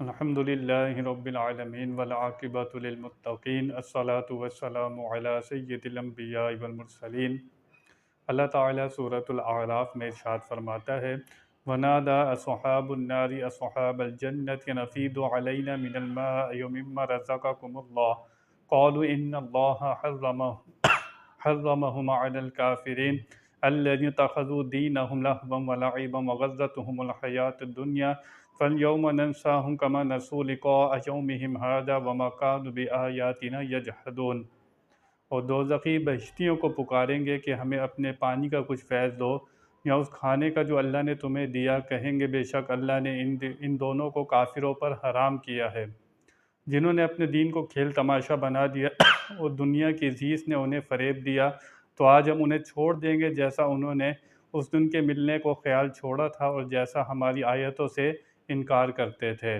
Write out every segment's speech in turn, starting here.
الحمدللہ رب العالمین والعاقبۃ للمتقین الصلاۃ والسلام علی سید الانبیاء والمرسلین۔ اللہ تعالیٰ سورۃ الاعراف میں ارشاد فرماتا ہے، وَنَادَى أَصْحَابُ النَّارِ أَصْحَابَ الْجَنَّةِ نَفِيضُ عَلَيْنَا مِنَ الْمَاءِ مِمَّا رَزَقَكُمُ اللَّهُ قَالُوا إِنَّ اللَّهَ حَرَّمَهُمَا عَلَى الْكَافِرِينَ الَّذِينَ اتَّخَذُوا دِينَهُمْ لَهْوًا وَلَعِبًا وَغَرَّتْهُمُ الْحَيَاةُ الدُّنْيَا فَالْيَوْمَ نَنسَاهُمْ كَمَا نَسُوا لِقَاءَ يَوْمِهِمْ هَٰذَا وَمَا كَانُوا بِآيَاتِنَا يَجْحَدُونَ۔ اور دوزخی بہشتیوں کو پکاریں گے کہ ہمیں اپنے پانی کا کچھ فیض دو، یا اس کھانے کا جو اللہ نے تمہیں دیا۔ کہیں گے بے شک اللہ نے ان دونوں کو کافروں پر حرام کیا ہے، جنہوں نے اپنے دین کو کھیل تماشا بنا دیا اور دنیا کی عزیز نے انہیں فریب دیا، تو آج ہم انہیں چھوڑ دیں گے جیسا انہوں نے اس دن کے ملنے کو خیال چھوڑا تھا اور جیسا ہماری آیتوں سے انکار کرتے تھے۔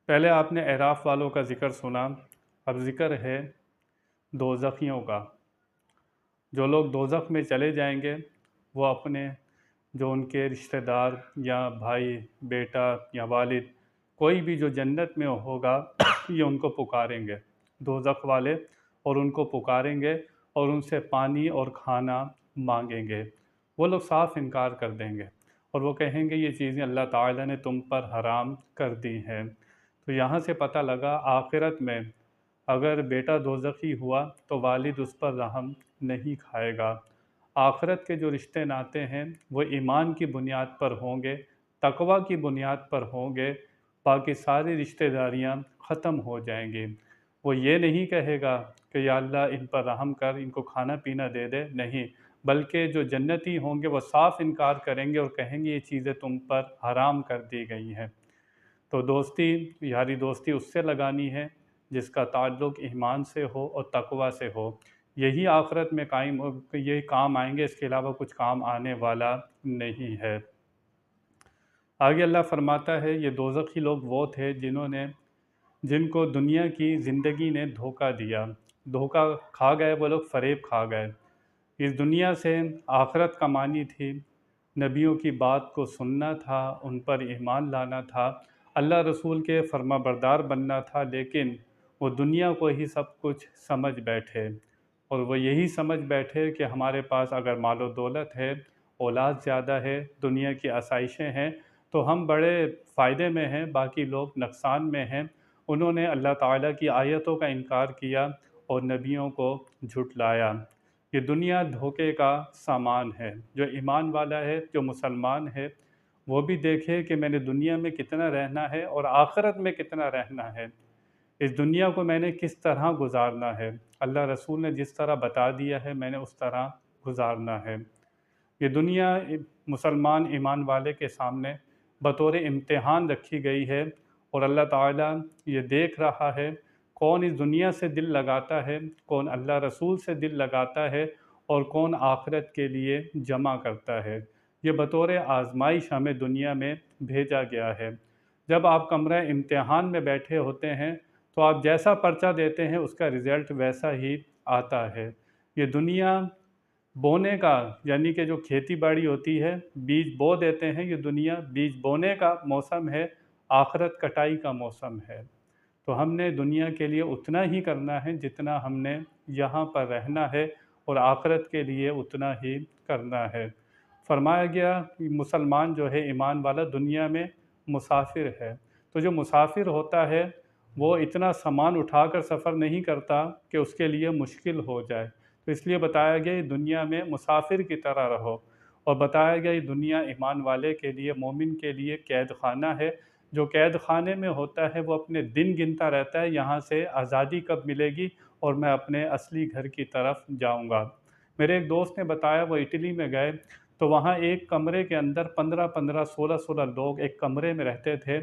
پہلے آپ نے اعراف والوں کا ذکر سنا، اب ذکر ہے دوزخیوں کا۔ جو لوگ دوزخ میں چلے جائیں گے وہ اپنے جو ان کے رشتہ دار یا بھائی، بیٹا یا والد، کوئی بھی جو جنت میں ہوگا یہ ان کو پکاریں گے، دوزخ والے، اور ان کو پکاریں گے اور ان سے پانی اور کھانا مانگیں گے۔ وہ لوگ صاف انکار کر دیں گے اور وہ کہیں گے یہ چیزیں اللہ تعالیٰ نے تم پر حرام کر دی ہیں۔ تو یہاں سے پتہ لگا آخرت میں اگر بیٹا دوزخی ہوا تو والد اس پر رحم نہیں کھائے گا۔ آخرت کے جو رشتے ناتے ہیں وہ ایمان کی بنیاد پر ہوں گے، تقوی کی بنیاد پر ہوں گے، باقی ساری رشتہ داریاں ختم ہو جائیں گی۔ وہ یہ نہیں کہے گا کہ یا اللہ ان پر رحم کر، ان کو کھانا پینا دے دے، نہیں، بلکہ جو جنتی ہوں گے وہ صاف انکار کریں گے اور کہیں گے یہ چیزیں تم پر حرام کر دی گئی ہیں۔ تو دوستی، یاری دوستی اس سے لگانی ہے جس کا تعلق ایمان سے ہو اور تقوی سے ہو، یہی آخرت میں قائم ہو، یہی کام آئیں گے، اس کے علاوہ کچھ کام آنے والا نہیں ہے۔ آگے اللہ فرماتا ہے یہ دوزخی لوگ وہ تھے جن کو دنیا کی زندگی نے دھوکہ دیا، دھوکہ کھا گئے، وہ لوگ فریب کھا گئے۔ اس دنیا سے آخرت کمانی تھی، نبیوں کی بات کو سننا تھا، ان پر ایمان لانا تھا، اللہ رسول کے فرما بردار بننا تھا، لیکن وہ دنیا کو ہی سب کچھ سمجھ بیٹھے، اور وہ یہی سمجھ بیٹھے کہ ہمارے پاس اگر مال و دولت ہے، اولاد زیادہ ہے، دنیا کی آسائشیں ہیں تو ہم بڑے فائدے میں ہیں، باقی لوگ نقصان میں ہیں۔ انہوں نے اللہ تعالیٰ کی آیتوں کا انکار کیا اور نبیوں کو جھٹلایا۔ یہ دنیا دھوکے کا سامان ہے۔ جو ایمان والا ہے، جو مسلمان ہے، وہ بھی دیکھے کہ میں نے دنیا میں کتنا رہنا ہے اور آخرت میں کتنا رہنا ہے، اس دنیا کو میں نے کس طرح گزارنا ہے۔ اللہ رسول نے جس طرح بتا دیا ہے میں نے اس طرح گزارنا ہے۔ یہ دنیا مسلمان ایمان والے کے سامنے بطور امتحان رکھی گئی ہے، اور اللہ تعالیٰ یہ دیکھ رہا ہے کون اس دنیا سے دل لگاتا ہے، کون اللہ رسول سے دل لگاتا ہے، اور کون آخرت کے لیے جمع کرتا ہے۔ یہ بطور آزمائش ہمیں دنیا میں بھیجا گیا ہے۔ جب آپ کمرہ امتحان میں بیٹھے ہوتے ہیں تو آپ جیسا پرچہ دیتے ہیں اس کا رزلٹ ویسا ہی آتا ہے۔ یہ دنیا بونے کا، یعنی کہ جو کھیتی باڑی ہوتی ہے، بیج بو دیتے ہیں، یہ دنیا بیج بونے کا موسم ہے، آخرت کٹائی کا موسم ہے۔ تو ہم نے دنیا کے لیے اتنا ہی کرنا ہے جتنا ہم نے یہاں پر رہنا ہے، اور آخرت کے لیے اتنا ہی کرنا ہے۔ فرمایا گیا کہ مسلمان جو ہے، ایمان والا، دنیا میں مسافر ہے۔ تو جو مسافر ہوتا ہے وہ اتنا سامان اٹھا کر سفر نہیں کرتا کہ اس کے لیے مشکل ہو جائے، تو اس لیے بتایا گیا یہ دنیا میں مسافر کی طرح رہو، اور بتایا گیا یہ دنیا ایمان والے کے لیے، مومن کے لیے قید خانہ ہے۔ جو قید خانے میں ہوتا ہے وہ اپنے دن گنتا رہتا ہے، یہاں سے آزادی کب ملے گی اور میں اپنے اصلی گھر کی طرف جاؤں گا۔ میرے ایک دوست نے بتایا وہ اٹلی میں گئے تو وہاں ایک کمرے کے اندر 15 16 لوگ ایک کمرے میں رہتے تھے۔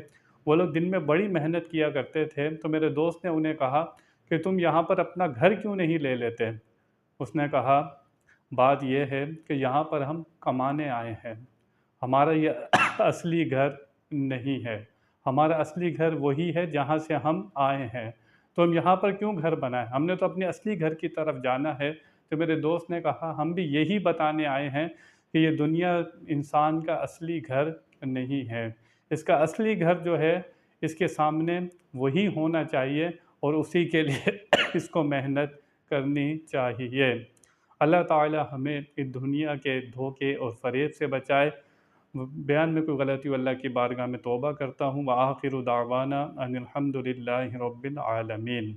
وہ لوگ دن میں بڑی محنت کیا کرتے تھے، تو میرے دوست نے انہیں کہا کہ تم یہاں پر اپنا گھر کیوں نہیں لے لیتے؟ اس نے کہا بات یہ ہے کہ یہاں پر ہم کمانے آئے ہیں، ہمارا یہ اصلی گھر نہیں ہے، ہمارا اصلی گھر وہی ہے جہاں سے ہم آئے ہیں، تو ہم یہاں پر کیوں گھر بنائیں، ہم نے تو اپنے اصلی گھر کی طرف جانا ہے۔ تو میرے دوست نے کہا ہم بھی یہی بتانے آئے ہیں کہ یہ دنیا انسان کا اصلی گھر نہیں ہے۔ اس کا اصلی گھر جو ہے اس کے سامنے وہی ہونا چاہیے اور اسی کے لیے اس کو محنت کرنی چاہیے۔ اللہ تعالی ہمیں اس دنیا کے دھوکے اور فریب سے بچائے۔ بیان میں کوئی غلطی ہو اللہ کی بارگاہ میں توبہ کرتا ہوں۔ وآخر دعوانا ان الحمد للہ رب العالمین۔